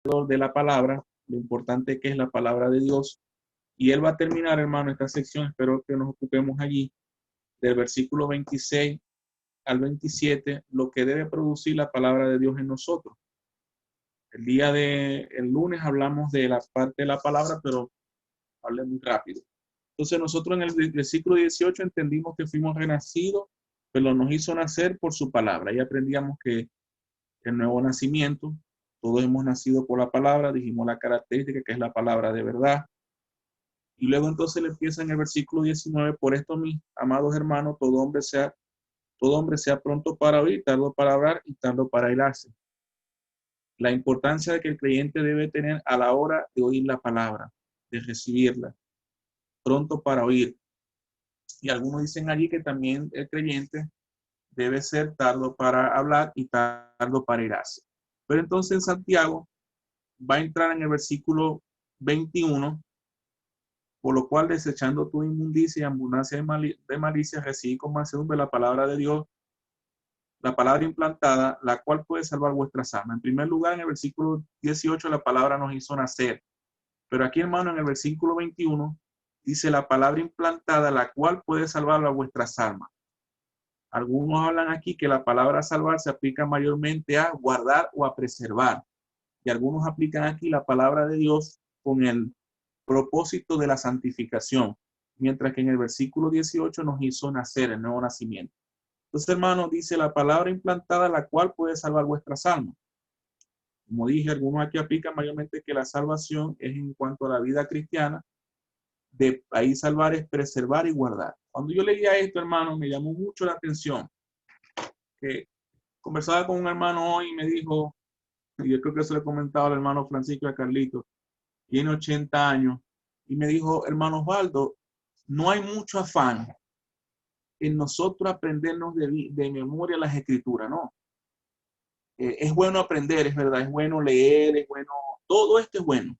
de la palabra, lo importante que es la palabra de Dios. Y él va a terminar, hermano, esta sección, espero que nos ocupemos allí, del versículo 26 al 27, lo que debe producir la palabra de Dios en nosotros. El lunes hablamos de la parte de la palabra, pero hablé muy rápido. Entonces nosotros en el versículo 18 entendimos que fuimos renacidos, pero nos hizo nacer por su palabra. Y aprendíamos que el nuevo nacimiento, todos hemos nacido por la palabra, dijimos la característica que es la palabra de verdad. Y luego entonces le empieza en el versículo 19, por esto mis amados hermanos, todo hombre sea pronto para oír, tardo para hablar y tardo para airarse. La importancia de que el creyente debe tener a la hora de oír la palabra, de recibirla, pronto para oír. Y algunos dicen allí que también el creyente debe ser tardo para hablar y tardo para airarse. Pero entonces Santiago va a entrar en el versículo 21, por lo cual desechando tu inmundicia y abundancia de malicia, recibí con mansedumbre la palabra de Dios, la palabra implantada, la cual puede salvar vuestras almas. En primer lugar, en el versículo 18, la palabra nos hizo nacer. Pero aquí, hermano, en el versículo 21, dice la palabra implantada, la cual puede salvar a vuestras almas. Algunos hablan aquí que la palabra salvar se aplica mayormente a guardar o a preservar. Y algunos aplican aquí la palabra de Dios con el propósito de la santificación. Mientras que en el versículo 18 nos hizo nacer el nuevo nacimiento. Entonces, hermano, dice la palabra implantada, la cual puede salvar vuestras almas. Como dije, algunos aquí aplican mayormente que la salvación es en cuanto a la vida cristiana. De ahí salvar es preservar y guardar. Cuando yo leía esto, hermano, me llamó mucho la atención. Que conversaba con un hermano hoy y me dijo, y yo creo que se lo he comentado al hermano Francisco y a Carlito, tiene 80 años, y me dijo, hermano Osvaldo, no hay mucho afán en nosotros aprendernos de memoria las escrituras, ¿no? Es bueno aprender, es verdad, es bueno leer, es bueno, todo esto es bueno,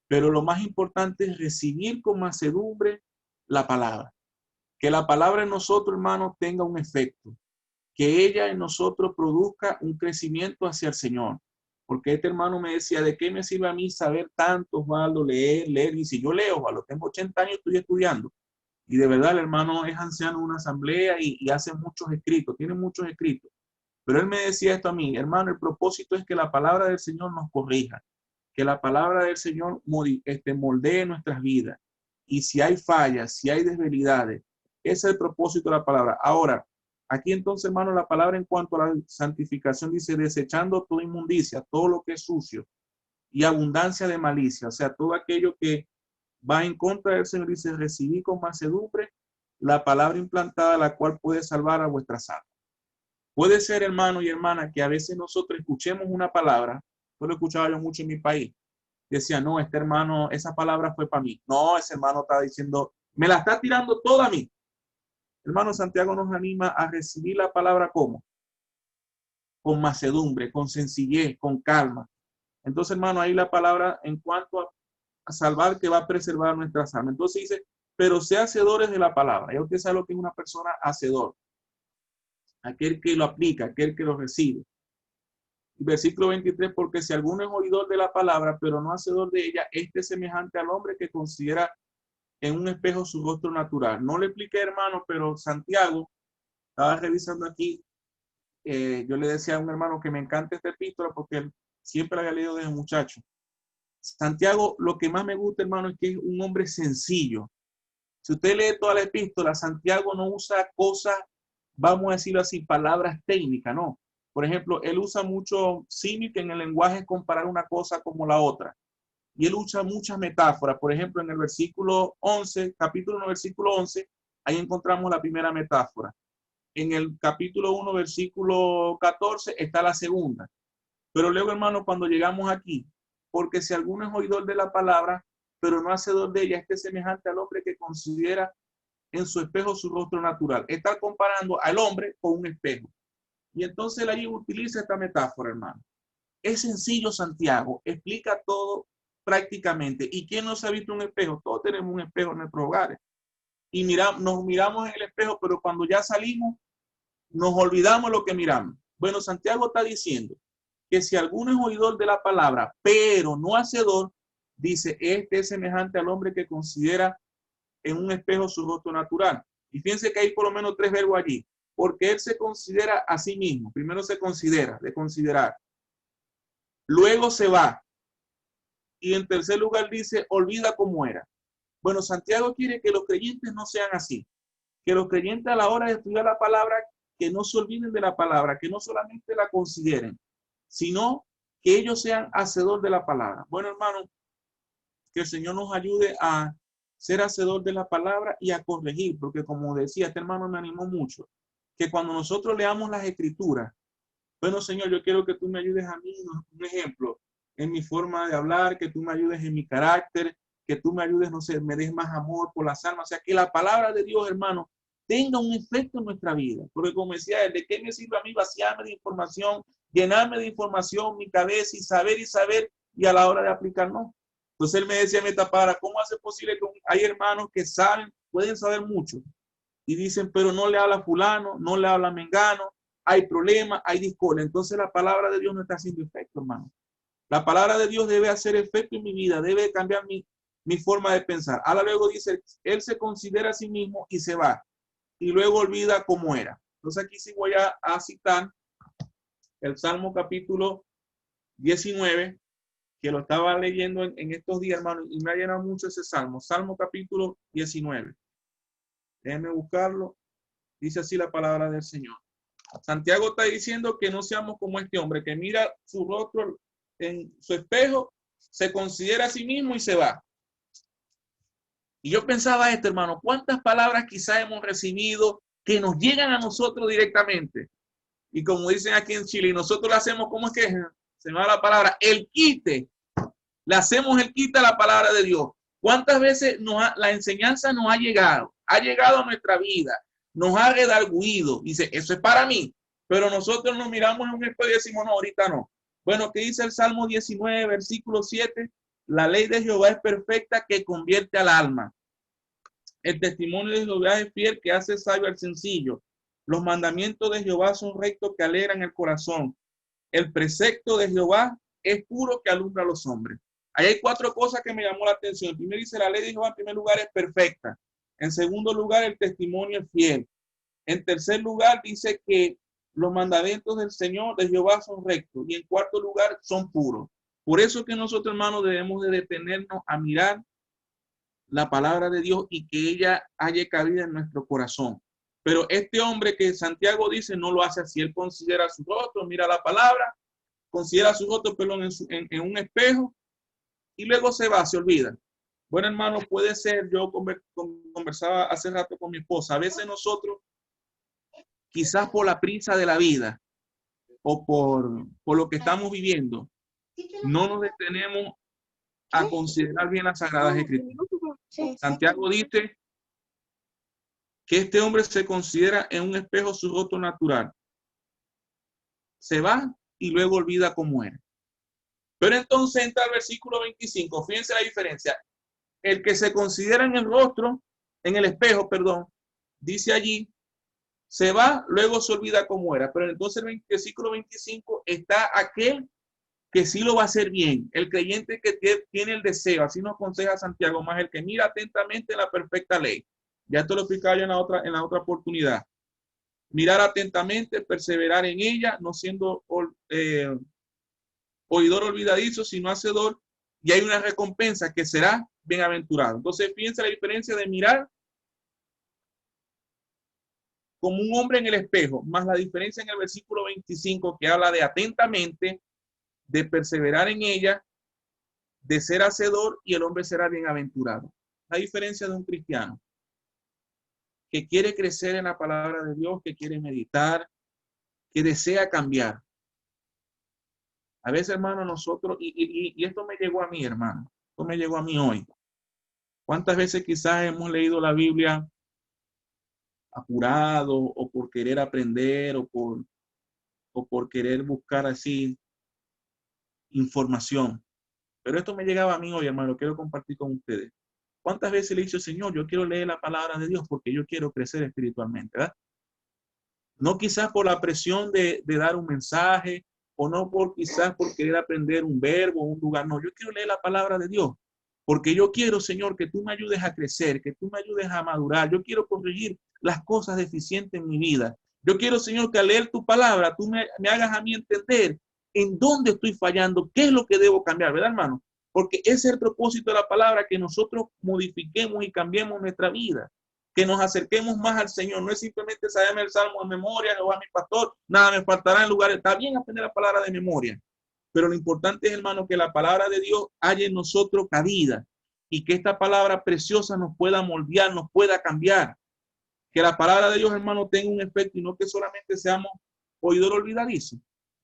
pero lo más importante es recibir con mansedumbre la palabra. Que la palabra en nosotros, hermano, tenga un efecto, que ella en nosotros produzca un crecimiento hacia el Señor. Porque este hermano me decía, ¿de qué me sirve a mí saber tanto, Osvaldo, leer? Y si yo leo, Osvaldo, tengo 80 años, estoy estudiando. Y de verdad el hermano es anciano en una asamblea y hace muchos escritos, tiene muchos escritos. Pero él me decía esto a mí, hermano, el propósito es que la palabra del Señor nos corrija, que la palabra del Señor moldee nuestras vidas. Y si hay fallas, si hay desvelidades, ese es el propósito de la palabra. Ahora, aquí entonces, hermano, la palabra en cuanto a la santificación dice, desechando toda inmundicia, todo lo que es sucio y abundancia de malicia, o sea, todo aquello que va en contra del Señor, dice, recibí con mansedumbre la palabra implantada, la cual puede salvar a vuestras almas. Puede ser, hermano y hermana, que a veces nosotros escuchemos una palabra, yo lo escuchaba yo mucho en mi país, decía, no, este hermano, esa palabra fue para mí. No, ese hermano está diciendo, me la está tirando toda a mí. Hermano, Santiago nos anima a recibir la palabra como, con mansedumbre, con sencillez, con calma. Entonces, hermano, ahí la palabra en cuanto a salvar, que va a preservar nuestras almas. Entonces dice, pero sea hacedores de la palabra. Ya usted sabe lo que es una persona hacedor. Aquel que lo aplica, aquel que lo recibe. Versículo 23, porque si alguno es oidor de la palabra, pero no hacedor de ella, este es semejante al hombre que considera en un espejo su rostro natural. No le expliqué, hermano, pero Santiago, estaba revisando aquí, yo le decía a un hermano que me encanta esta epístola porque él siempre la había leído desde muchacho. Santiago, lo que más me gusta, hermano, es que es un hombre sencillo. Si usted lee toda la epístola, Santiago no usa cosas, vamos a decirlo así, palabras técnicas, ¿no? Por ejemplo, él usa mucho símil, que en el lenguaje es comparar una cosa como la otra. Y él usa muchas metáforas. Por ejemplo, en el versículo 11, capítulo 1, versículo 11, ahí encontramos la primera metáfora. En el capítulo 1, versículo 14, está la segunda. Pero luego, hermano, cuando llegamos aquí, porque si alguno es oidor de la palabra, pero no hacedor de ella, este es semejante al hombre que considera en su espejo su rostro natural. Está comparando al hombre con un espejo. Y entonces él ahí utiliza esta metáfora, hermano. Es sencillo, Santiago, explica todo prácticamente. ¿Y quién no se ha visto un espejo? Todos tenemos un espejo en nuestros hogares. Y nos miramos en el espejo, pero cuando ya salimos, nos olvidamos lo que miramos. Bueno, Santiago está diciendo que si alguno es oidor de la palabra, pero no hacedor, dice, este es semejante al hombre que considera en un espejo su rostro natural. Y fíjense que hay por lo menos 3 verbos allí, porque él se considera a sí mismo. Primero se considera, de considerar. Luego se va. Y en tercer lugar dice, olvida cómo era. Bueno, Santiago quiere que los creyentes no sean así. Que los creyentes a la hora de estudiar la palabra, que no se olviden de la palabra, que no solamente la consideren, sino que ellos sean hacedor de la palabra. Bueno, hermano, que el Señor nos ayude a ser hacedor de la palabra y a corregir, porque como decía, este hermano me animó mucho, que cuando nosotros leamos las escrituras, bueno, Señor, yo quiero que tú me ayudes a mí, un ejemplo, en mi forma de hablar, que tú me ayudes en mi carácter, que tú me ayudes, no sé, me des más amor por las almas, o sea, que la palabra de Dios, hermano, tenga un efecto en nuestra vida, porque como decía él, ¿de qué me sirve a mí vaciarme de información, llenarme de información, mi cabeza y saber, y a la hora de aplicar, no? Entonces él me decía, me tapara, ¿cómo hace posible que hay hermanos que saben, pueden saber mucho, y dicen, pero no le habla a fulano, no le habla a mengano, hay problemas, hay discordia? Entonces la palabra de Dios no está haciendo efecto, hermano. La palabra de Dios debe hacer efecto en mi vida, debe cambiar mi forma de pensar. Ahora luego dice, él se considera a sí mismo y se va. Y luego olvida cómo era. Entonces aquí sí voy a citar el Salmo capítulo 19, que lo estaba leyendo en estos días, hermano, y me ha llenado mucho ese Salmo. Salmo capítulo 19. Déjenme buscarlo. Dice así la palabra del Señor. Santiago está diciendo que no seamos como este hombre, que mira su rostro en su espejo, se considera a sí mismo y se va. Y yo pensaba esto, hermano, ¿cuántas palabras quizás hemos recibido que nos llegan a nosotros directamente? Y como dicen aquí en Chile, y nosotros le hacemos, ¿cómo es que se me va la palabra? El quite. Le hacemos el quite a la palabra de Dios. ¿Cuántas veces la enseñanza nos ha llegado a nuestra vida, nos ha redarguido? Dice, eso es para mí. Pero nosotros nos miramos en un espejo y decimos, no, ahorita no. Bueno, ¿qué dice el Salmo 19, versículo 7? La ley de Jehová es perfecta, que convierte al alma. El testimonio de Jehová es fiel, que hace sabio al sencillo. Los mandamientos de Jehová son rectos, que alegran el corazón. El precepto de Jehová es puro, que alumbra a los hombres. Ahí hay 4 cosas que me llamó la atención. Primero dice, la ley de Jehová en primer lugar es perfecta. En segundo lugar, el testimonio es fiel. En tercer lugar, dice que los mandamientos del Señor, de Jehová, son rectos. Y en cuarto lugar, son puros. Por eso que nosotros, hermanos, debemos de detenernos a mirar la palabra de Dios y que ella haya cabida en nuestro corazón. Pero este hombre que Santiago dice no lo hace así. Él considera su rostro, mira la palabra, considera su rostro, perdón, en un espejo, y luego se va, se olvida. Bueno, hermano, puede ser, yo conversaba hace rato con mi esposa, a veces nosotros, quizás por la prisa de la vida o por lo que estamos viviendo, no nos detenemos a considerar bien las Sagradas Escrituras. Santiago dice que este hombre se considera en un espejo su rostro natural. Se va y luego olvida cómo era. Pero entonces entra el versículo 25. Fíjense la diferencia. El que se considera en el rostro, en el espejo, perdón, dice allí, se va, luego se olvida cómo era. Pero entonces el versículo 25 está aquel que sí lo va a hacer bien. El creyente que tiene el deseo, así nos aconseja Santiago, más el que mira atentamente la perfecta ley. Ya esto lo explicaba yo en la otra oportunidad. Mirar atentamente, perseverar en ella, no siendo oidor olvidadizo, sino hacedor, y hay una recompensa que será bienaventurado. Entonces, fíjense la diferencia de mirar como un hombre en el espejo, más la diferencia en el versículo 25 que habla de atentamente, de perseverar en ella, de ser hacedor, y el hombre será bienaventurado. La diferencia de un cristiano que quiere crecer en la palabra de Dios, que quiere meditar, que desea cambiar. A veces, hermano, nosotros, y esto me llegó a mí, hermano, esto me llegó a mí hoy. ¿Cuántas veces quizás hemos leído la Biblia apurado o por querer aprender o por querer buscar así información? Pero esto me llegaba a mí hoy, hermano, lo quiero compartir con ustedes. ¿Cuántas veces le he dicho, Señor, yo quiero leer la palabra de Dios porque yo quiero crecer espiritualmente, ¿verdad? No quizás por la presión de dar un mensaje, o no por quizás por querer aprender un verbo o un lugar. No, yo quiero leer la palabra de Dios. Porque yo quiero, Señor, que tú me ayudes a crecer, que tú me ayudes a madurar. Yo quiero corregir las cosas deficientes en mi vida. Yo quiero, Señor, que al leer tu palabra, tú me hagas a mí entender en dónde estoy fallando, qué es lo que debo cambiar, ¿verdad, hermano? Porque ese es el propósito de la palabra, que nosotros modifiquemos y cambiemos nuestra vida, que nos acerquemos más al Señor. No es simplemente saberme el salmo de memoria, o a mi pastor, nada me faltará en lugares. Está bien aprender la palabra de memoria, pero lo importante es, hermano, que la palabra de Dios haya en nosotros cabida y que esta palabra preciosa nos pueda moldear, nos pueda cambiar. Que la palabra de Dios, hermano, tenga un efecto y no que solamente seamos oidores olvidadizos.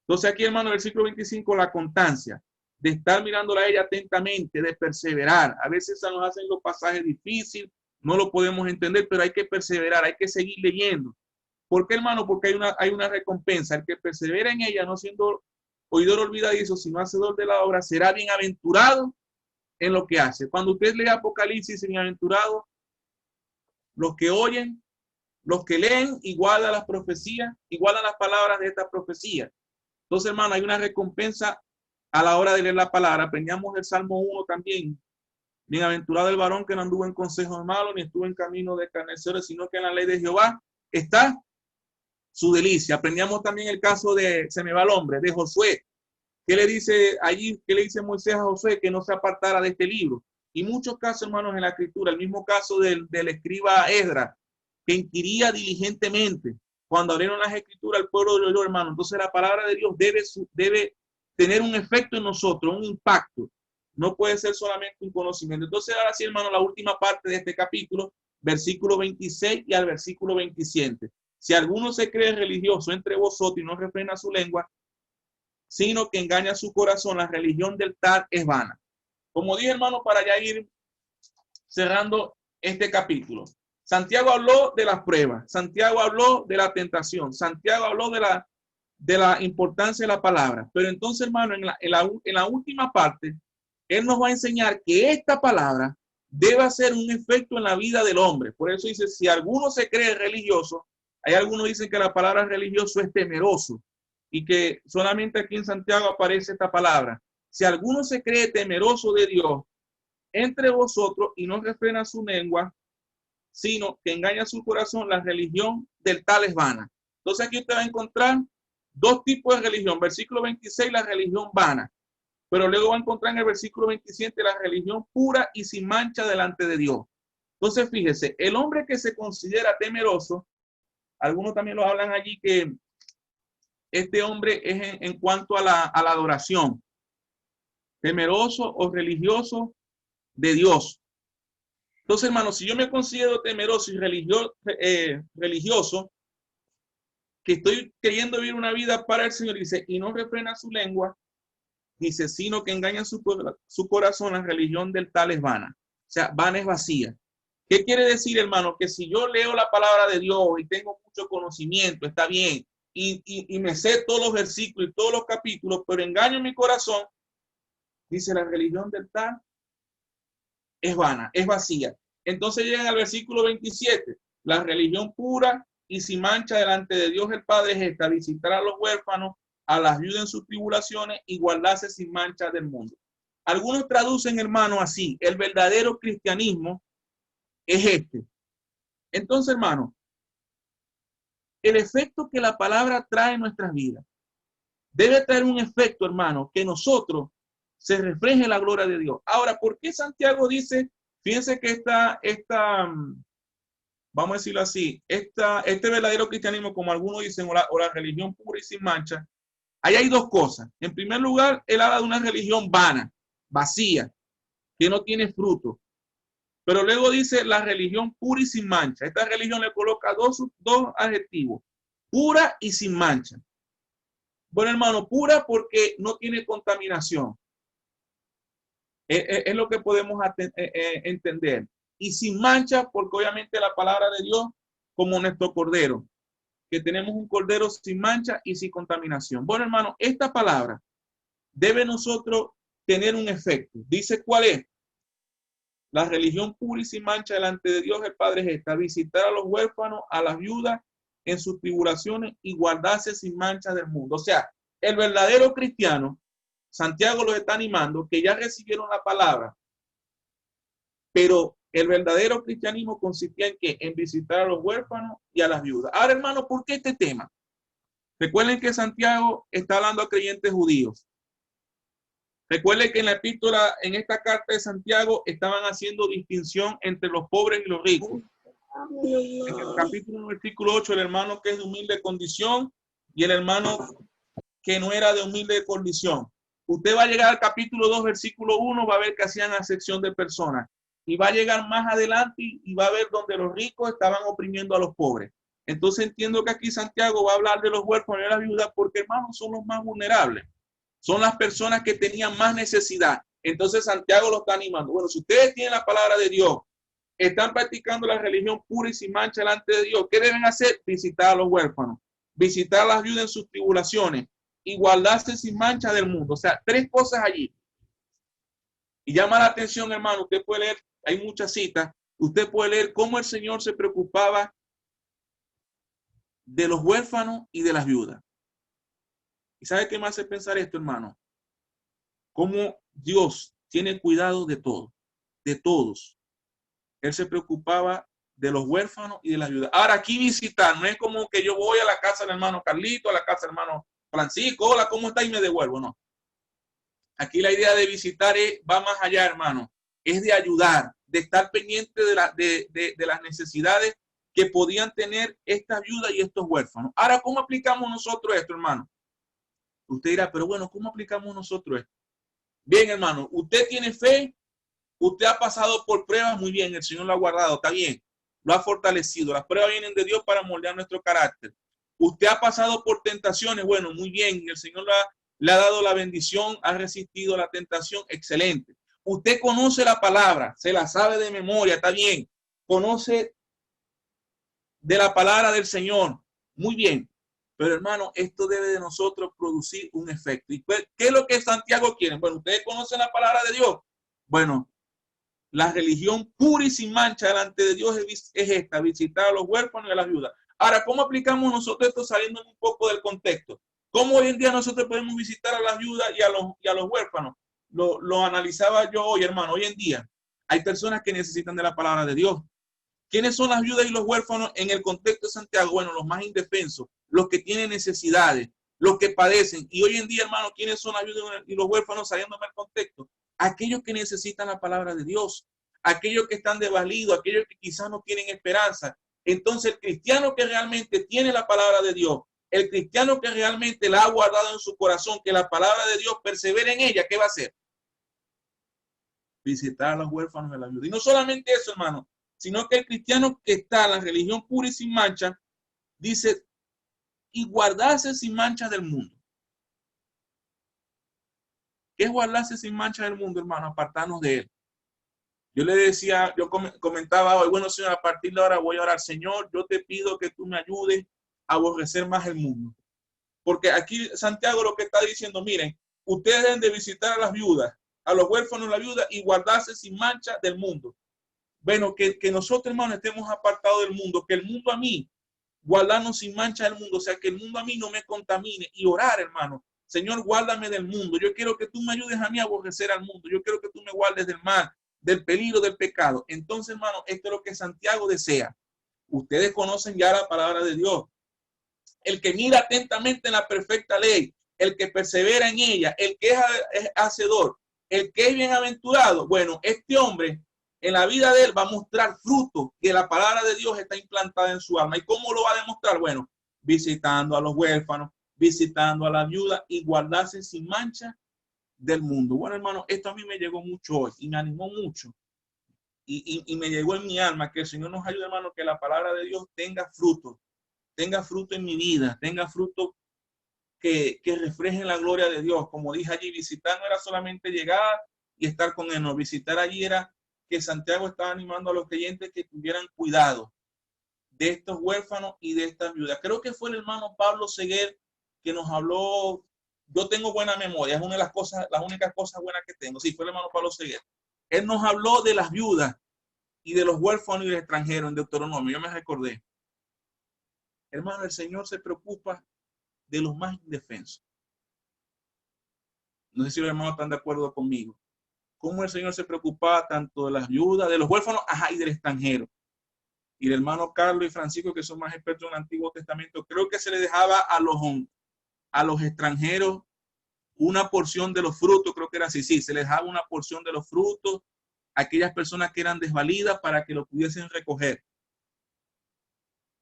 Entonces aquí, hermano, el versículo 25, la constancia, de estar mirándola a ella atentamente, de perseverar. A veces se nos hacen los pasajes difíciles, no lo podemos entender, pero hay que perseverar, hay que seguir leyendo. ¿Por qué, hermano? Porque hay una recompensa. El que persevera en ella, no siendo oidor olvidadizo, sino hacedor de la obra, será bienaventurado en lo que hace. Cuando usted lee Apocalipsis, bienaventurado los que oyen, los que leen y guardan las profecías, y guardan las palabras de esta profecía. Entonces, hermano, hay una recompensa a la hora de leer la palabra. Aprendamos el Salmo 1 también. Bienaventurado el varón que no anduvo en consejos malos, ni estuvo en camino de escarnecedores, sino que en la ley de Jehová está su delicia. Aprendíamos también el caso de, se me va el hombre, de Josué. ¿Qué le dice allí? ¿Qué le dice Moisés a Josué? Que no se apartara de este libro. Y muchos casos, hermanos, en la escritura. El mismo caso del escriba Esdras, que inquiría diligentemente cuando abrieron las escrituras al pueblo de Dios, hermano. Entonces la palabra de Dios debe tener un efecto en nosotros, un impacto. No puede ser solamente un conocimiento. Entonces ahora sí, hermano, la última parte de este capítulo, versículo 26 y al versículo 27. Si alguno se cree religioso entre vosotros y no refrena su lengua, sino que engaña su corazón, la religión del tal es vana. Como dije, hermano, para ya ir cerrando este capítulo. Santiago habló de las pruebas, Santiago habló de la tentación, Santiago habló de la importancia de la palabra. Pero entonces, hermano, en la última parte, él nos va a enseñar que esta palabra debe hacer un efecto en la vida del hombre. Por eso dice, si alguno se cree religioso, hay algunos dicen que la palabra religioso es temeroso y que solamente aquí en Santiago aparece esta palabra. Si alguno se cree temeroso de Dios entre vosotros y no refrena su lengua, sino que engaña su corazón, la religión del tal es vana. Entonces aquí usted va a encontrar dos tipos de religión. Versículo 26, la religión vana. Pero luego va a encontrar en el versículo 27 la religión pura y sin mancha delante de Dios. Entonces fíjese, el hombre que se considera temeroso, algunos también lo hablan allí que este hombre es en cuanto a la adoración, temeroso o religioso de Dios. Entonces, hermano, si yo me considero temeroso y religioso, que estoy queriendo vivir una vida para el Señor, dice, y no refrena su lengua, dice, sino que engaña su corazón, la religión del tal es vana. O sea, vana es vacía. ¿Qué quiere decir, hermano? Que si yo leo la palabra de Dios y tengo mucho conocimiento, está bien, y me sé todos los versículos y todos los capítulos, pero engaño mi corazón, dice, la religión del tal es vana, es vacía. Entonces llegan al versículo 27, la religión pura y sin mancha delante de Dios el Padre es esta, visitar a los huérfanos, a las viudas en sus tribulaciones y guardarse sin mancha del mundo. Algunos traducen, hermano, así, el verdadero cristianismo es este. Entonces, hermano, el efecto que la palabra trae en nuestras vidas debe traer un efecto, hermano, que nosotros se refleje la gloria de Dios. Ahora, ¿por qué Santiago dice, fíjense que vamos a decirlo así, este verdadero cristianismo, como algunos dicen, o la religión pura y sin mancha, ahí hay dos cosas. En primer lugar, él habla de una religión vana, vacía, que no tiene fruto. Pero luego dice la religión pura y sin mancha. Esta religión le coloca dos adjetivos, pura y sin mancha. Bueno, hermano, pura porque no tiene contaminación. Es lo que podemos entender. Y sin mancha porque obviamente la palabra de Dios como nuestro cordero, que tenemos un cordero sin mancha y sin contaminación. Bueno, hermano, esta palabra debe nosotros tener un efecto. Dice cuál es. La religión pura y sin mancha delante de Dios el Padre es esta, visitar a los huérfanos, a las viudas en sus tribulaciones y guardarse sin mancha del mundo. O sea, el verdadero cristiano, Santiago los está animando, que ya recibieron la palabra, pero el verdadero cristianismo consistía en que en visitar a los huérfanos y a las viudas. Ahora, hermano, ¿por qué este tema? Recuerden que Santiago está hablando a creyentes judíos. Recuerden que en la epístola, en esta carta de Santiago, estaban haciendo distinción entre los pobres y los ricos. En el capítulo versículo 8, el hermano que es de humilde condición y el hermano que no era de humilde condición. Usted va a llegar al capítulo 2, versículo 1, va a ver que hacían acepción de personas. Y va a llegar más adelante y va a ver donde los ricos estaban oprimiendo a los pobres. Entonces entiendo que aquí Santiago va a hablar de los huérfanos y de las viudas porque, hermanos, son los más vulnerables. Son las personas que tenían más necesidad. Entonces Santiago los está animando. Bueno, si ustedes tienen la palabra de Dios, están practicando la religión pura y sin mancha delante de Dios, ¿qué deben hacer? Visitar a los huérfanos, visitar a las viudas en sus tribulaciones y guardarse sin mancha del mundo. O sea, tres cosas allí. Y llama la atención, hermano, usted puede leer, hay muchas citas, usted puede leer cómo el Señor se preocupaba de los huérfanos y de las viudas. ¿Y sabe qué me hace pensar esto, hermano? Cómo Dios tiene cuidado de todo, de todos. Él se preocupaba de los huérfanos y de las viudas. Ahora, aquí visitar, no es como que yo voy a la casa del hermano Carlito, a la casa del hermano Francisco, hola, ¿cómo está? Y me devuelvo, no. Aquí la idea de visitar va más allá, hermano. Es de ayudar, de estar pendiente de las necesidades que podían tener estas viudas y estos huérfanos. Ahora, ¿cómo aplicamos nosotros esto, hermano? Usted dirá, pero bueno, ¿cómo aplicamos nosotros esto? Bien, hermano, usted tiene fe, usted ha pasado por pruebas, muy bien, el Señor lo ha guardado, está bien, lo ha fortalecido. Las pruebas vienen de Dios para moldear nuestro carácter. Usted ha pasado por tentaciones, bueno, muy bien, el Señor le ha dado la bendición, ha resistido la tentación, excelente. Usted conoce la palabra, se la sabe de memoria, está bien, conoce de la palabra del Señor, muy bien. Pero hermano, esto debe de nosotros producir un efecto. ¿Y qué es lo que Santiago quiere? Bueno, ustedes conocen la palabra de Dios. Bueno, la religión pura y sin mancha delante de Dios es esta, visitar a los huérfanos y a las viudas. Ahora, ¿cómo aplicamos nosotros esto saliendo un poco del contexto? ¿Cómo hoy en día nosotros podemos visitar a las viudas y a los huérfanos? Lo analizaba yo hoy, hermano. Hoy en día hay personas que necesitan de la palabra de Dios. ¿Quiénes son las viudas y los huérfanos en el contexto de Santiago? Bueno, los más indefensos, los que tienen necesidades, los que padecen. Y hoy en día, hermano, ¿quiénes son las viudas y los huérfanos saliendo del contexto? Aquellos que necesitan la palabra de Dios, aquellos que están desvalidos, aquellos que quizás no tienen esperanza. Entonces, el cristiano que realmente tiene la palabra de Dios, el cristiano que realmente la ha guardado en su corazón, que la palabra de Dios persevera en ella, ¿qué va a hacer? Visitar a los huérfanos de la viuda. Y no solamente eso, hermano, sino que el cristiano que está en la religión pura y sin mancha, dice, y guardarse sin mancha del mundo. ¿Qué es guardarse sin mancha del mundo, hermano? Apartarnos de él. Yo le decía, yo comentaba hoy, bueno, Señor, a partir de ahora voy a orar, Señor, yo te pido que tú me ayudes a aborrecer más el mundo. Porque aquí Santiago lo que está diciendo, miren, ustedes deben de visitar a las viudas, a los huérfanos de la viuda y guardarse sin mancha del mundo. Bueno, que nosotros, hermanos, estemos apartados del mundo, que el mundo a mí, guardarnos sin mancha del mundo, o sea, que el mundo a mí no me contamine y orar, hermano. Señor, guárdame del mundo. Yo quiero que tú me ayudes a mí a aborrecer al mundo. Yo quiero que tú me guardes del mal, del peligro, del pecado. Entonces, hermano, esto es lo que Santiago desea. Ustedes conocen ya la palabra de Dios. El que mira atentamente en la perfecta ley, el que persevera en ella, el que es hacedor, el que es bienaventurado. Bueno, este hombre en la vida de él va a mostrar fruto que la palabra de Dios está implantada en su alma. ¿Y cómo lo va a demostrar? Bueno, visitando a los huérfanos, visitando a la viuda y guardarse sin mancha del mundo. Bueno, hermano, esto a mí me llegó mucho hoy y me animó mucho. Y me llegó en mi alma que el Señor nos ayude, hermano, que la palabra de Dios tenga fruto en mi vida, tenga fruto que reflejen la gloria de Dios. Como dije allí, visitar no era solamente llegar y estar con él, no, visitar allí era que Santiago estaba animando a los creyentes que tuvieran cuidado de estos huérfanos y de estas viudas. Creo que fue el hermano Pablo Seguer que nos habló. Yo tengo buena memoria, es una de las cosas, las únicas cosas buenas que tengo. Sí, fue el hermano Pablo Seguer. Él nos habló de las viudas y de los huérfanos y los extranjeros en Deuteronomio. Yo me recordé. Hermano, el Señor se preocupa de los más indefensos. No sé si los hermanos están de acuerdo conmigo. Cómo el Señor se preocupaba tanto de las viudas, de los huérfanos, y del extranjero. Y el hermano Carlos y Francisco, que son más expertos en el Antiguo Testamento, creo que se le dejaba a los extranjeros una porción de los frutos, creo que era así, sí, se les dejaba una porción de los frutos a aquellas personas que eran desvalidas para que lo pudiesen recoger.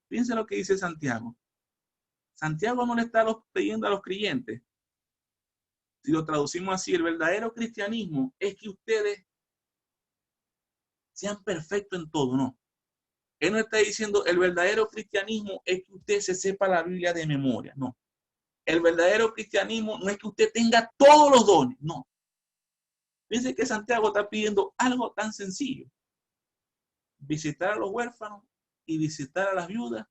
Fíjense lo que dice Santiago. Santiago no le está pidiendo a los creyentes. Si lo traducimos así, el verdadero cristianismo es que ustedes sean perfectos en todo, ¿no? Él no está diciendo el verdadero cristianismo es que usted se sepa la Biblia de memoria, no. El verdadero cristianismo no es que usted tenga todos los dones, no. Fíjense que Santiago está pidiendo algo tan sencillo. Visitar a los huérfanos y visitar a las viudas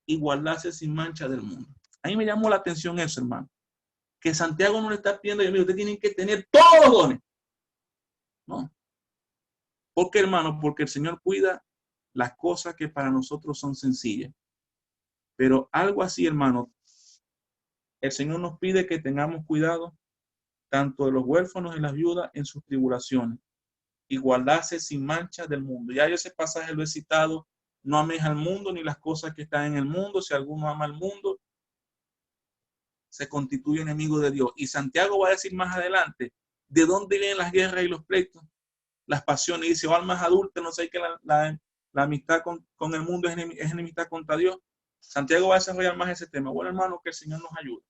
y guardarse sin mancha del mundo. A mí me llamó la atención eso, hermano. Que Santiago no le está pidiendo, usted tiene que tener todos los dones. No. ¿Por qué, hermano? Porque el Señor cuida las cosas que para nosotros son sencillas. Pero algo así, hermano, el Señor nos pide que tengamos cuidado tanto de los huérfanos y las viudas en sus tribulaciones y guardarse sin mancha del mundo. Ya yo ese pasaje lo he citado: no améis al mundo ni las cosas que están en el mundo. Si alguno ama al mundo, se constituye enemigo de Dios. Y Santiago va a decir más adelante de dónde vienen las guerras y los pleitos, las pasiones. Dice: o almas adultas, no sé, que la amistad con el mundo es enemistad contra Dios. Santiago va a desarrollar más ese tema. Bueno, hermano, que el Señor nos ayude.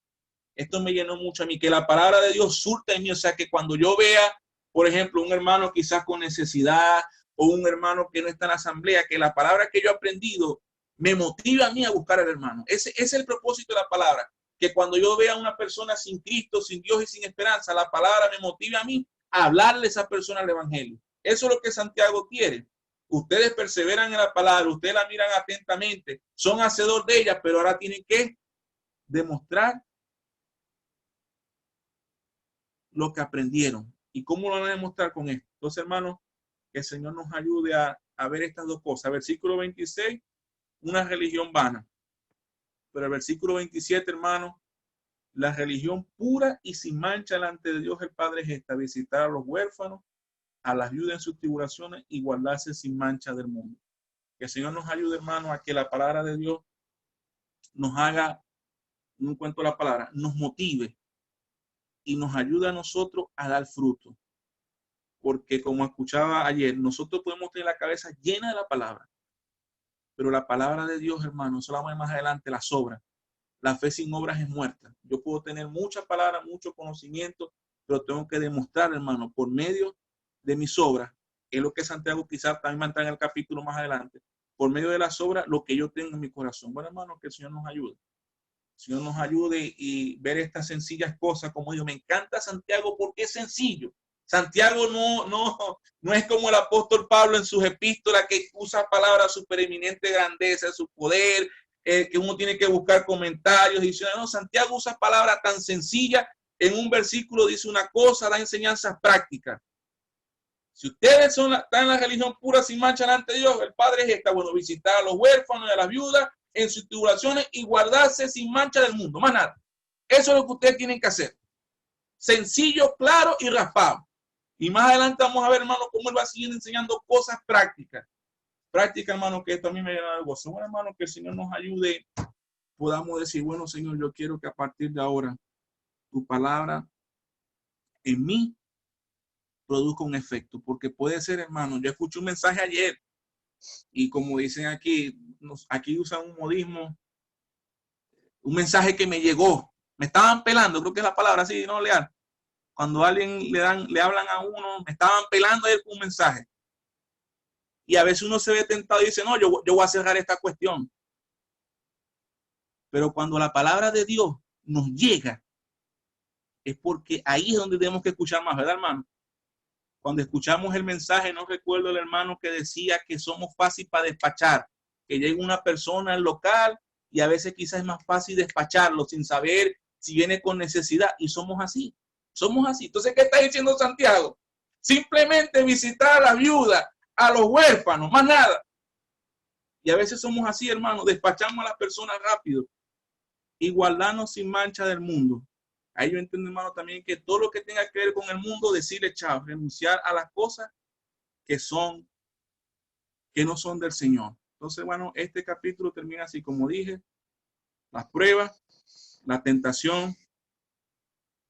Esto me llenó mucho a mí, que la palabra de Dios surta en mí. O sea, que cuando yo vea, por ejemplo, un hermano quizás con necesidad o un hermano que no está en la asamblea, que la palabra que yo he aprendido me motiva a mí a buscar al hermano. Ese es el propósito de la palabra. Que cuando yo vea a una persona sin Cristo, sin Dios y sin esperanza, la palabra me motive a mí a hablarle a esa persona el evangelio. Eso es lo que Santiago quiere. Ustedes perseveran en la palabra, ustedes la miran atentamente, son hacedores de ella, pero ahora tienen que demostrar lo que aprendieron. ¿Y cómo lo van a demostrar con esto? Entonces, hermanos, que el Señor nos ayude a ver estas dos cosas. Versículo 26, una religión vana. Pero el versículo 27, hermanos, la religión pura y sin mancha delante de Dios el Padre es esta: visitar a los huérfanos, a las viudas en sus tribulaciones y guardarse sin mancha del mundo. Que el Señor nos ayude, hermanos, a que la palabra de Dios nos haga, no encuentro la palabra, nos motive y nos ayude a nosotros a dar fruto. Porque como escuchaba ayer, nosotros podemos tener la cabeza llena de la palabra, pero la palabra de Dios, hermano, eso la vamos a ver más adelante, las obras. La fe sin obras es muerta. Yo puedo tener muchas palabras, mucho conocimiento, pero tengo que demostrar, hermano, por medio de mis obras, es lo que Santiago quizás también va a entrar en el capítulo más adelante, por medio de las obras, lo que yo tengo en mi corazón. Bueno, hermano, que el Señor nos ayude. El Señor nos ayude y ver estas sencillas cosas, como digo. Me encanta Santiago porque es sencillo. Santiago no es como el apóstol Pablo en sus epístolas, que usa palabras supereminentes, grandeza, su poder, que uno tiene que buscar comentarios. Dice, no, Santiago usa palabras tan sencillas. En un versículo dice una cosa, da enseñanzas prácticas. Si ustedes están en la religión pura sin mancha delante de Dios, el Padre es esta: bueno, visitar a los huérfanos y a las viudas en sus tribulaciones y guardarse sin mancha del mundo. Más nada. Eso es lo que ustedes tienen que hacer. Sencillo, claro y raspado. Y más adelante vamos a ver, hermano, cómo él va a seguir enseñando cosas prácticas. Práctica, hermano, que esto a mí me llena de gozo. Bueno, hermano, que el Señor nos ayude. Podamos decir, bueno, Señor, yo quiero que a partir de ahora tu palabra en mí produzca un efecto. Porque puede ser, hermano, yo escuché un mensaje ayer y como dicen aquí, aquí usan un modismo, un mensaje que me llegó. Me estaban pelando, creo que es la palabra así, ¿no, Leal? Cuando a alguien le hablan a uno, me estaban pelando él con un mensaje. Y a veces uno se ve tentado y dice, no, yo voy a cerrar esta cuestión. Pero cuando la palabra de Dios nos llega, es porque ahí es donde tenemos que escuchar más, ¿verdad, hermano? Cuando escuchamos el mensaje, no recuerdo el hermano que decía que somos fáciles para despachar, que llega una persona al local y a veces quizás es más fácil despacharlo sin saber si viene con necesidad, y somos así. Somos así. Entonces, ¿qué está diciendo Santiago? Simplemente visitar a la viuda, a los huérfanos, más nada. Y a veces somos así, hermano, despachamos a las personas rápido y guardarnos sin mancha del mundo. Ahí yo entiendo, hermano, también que todo lo que tenga que ver con el mundo, decirle chao, renunciar a las cosas que no son del Señor. Entonces, bueno, este capítulo termina así, como dije, las pruebas, la tentación,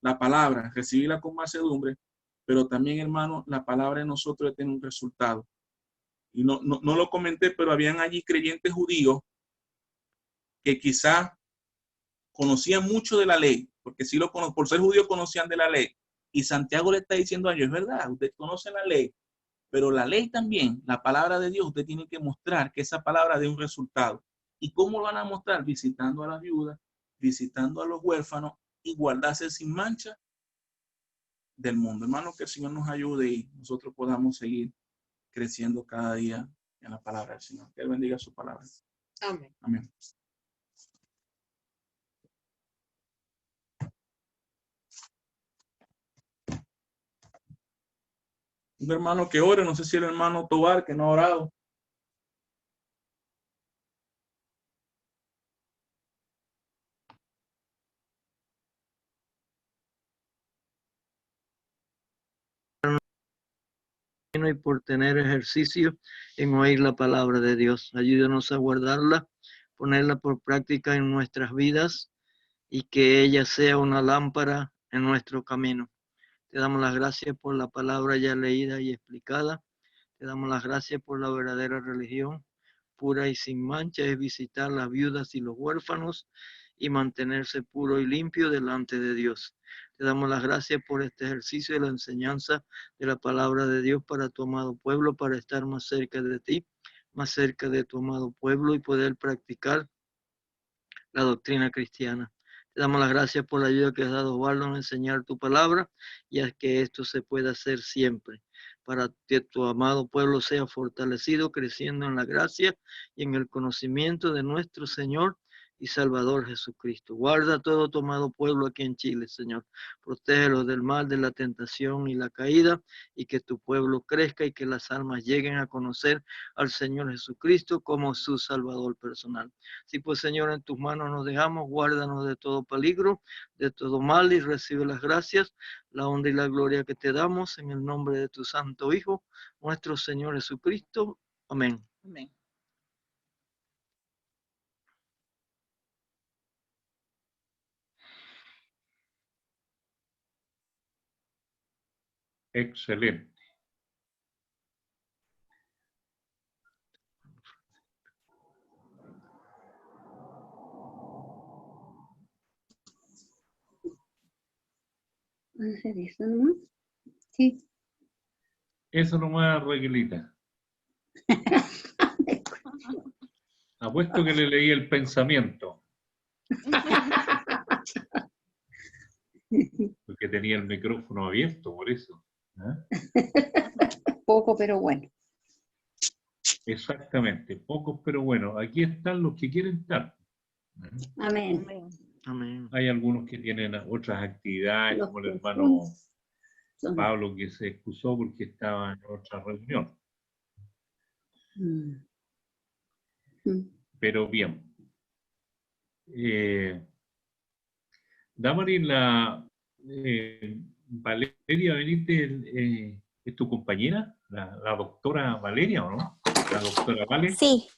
la palabra, recibirla con mansedumbre, pero también, hermano, la palabra en nosotros tiene un resultado. Y no lo comenté, pero habían allí creyentes judíos que quizás conocían mucho de la ley, porque sí por ser judíos conocían de la ley. Y Santiago le está diciendo a ellos, es verdad, usted conoce la ley, pero la ley también, la palabra de Dios, usted tiene que mostrar que esa palabra dé un resultado. ¿Y cómo lo van a mostrar? Visitando a las viudas, visitando a los huérfanos y guardarse sin mancha del mundo. Hermano, que el Señor nos ayude y nosotros podamos seguir creciendo cada día en la palabra del Señor. Que Él bendiga su palabra. Amén. Amén. Un hermano que ore, no sé si el hermano Tobar, que no ha orado. Y por tener ejercicio en oír la palabra de Dios. Ayúdanos a guardarla, ponerla por práctica en nuestras vidas y que ella sea una lámpara en nuestro camino. Te damos las gracias por la palabra ya leída y explicada. Te damos las gracias por la verdadera religión, pura y sin mancha, es visitar las viudas y los huérfanos y mantenerse puro y limpio delante de Dios. Te damos las gracias por este ejercicio de la enseñanza de la palabra de Dios para tu amado pueblo, para estar más cerca de ti, más cerca de tu amado pueblo y poder practicar la doctrina cristiana. Te damos las gracias por la ayuda que has dado, Osvaldo, en enseñar tu palabra y a que esto se pueda hacer siempre, para que tu amado pueblo sea fortalecido, creciendo en la gracia y en el conocimiento de nuestro Señor y Salvador Jesucristo. Guarda todo tu amado pueblo aquí en Chile, Señor. Protégelos del mal, de la tentación y la caída, y que tu pueblo crezca y que las almas lleguen a conocer al Señor Jesucristo como su Salvador personal. Sí, pues, Señor, en tus manos nos dejamos, guárdanos de todo peligro, de todo mal, y recibe las gracias, la honra y la gloria que te damos en el nombre de tu Santo Hijo, nuestro Señor Jesucristo. Amén. Amén. Excelente. ¿Hacer eso nomás? Sí. Eso nomás, Reguilita. Apuesto que le leí el pensamiento, porque tenía el micrófono abierto, por eso. ¿Ah? Poco, pero bueno. Exactamente, pocos, pero bueno, aquí están los que quieren estar. ¿Ah? Amén. Amén. Hay algunos que tienen otras actividades, Los como el que hermano son- Pablo, que se excusó porque estaba en otra reunión. Mm. Mm. Pero bien. Damaris, Valeria Benítez, ¿es tu compañera? La doctora Valeria, ¿o no? La doctora Vale. Sí,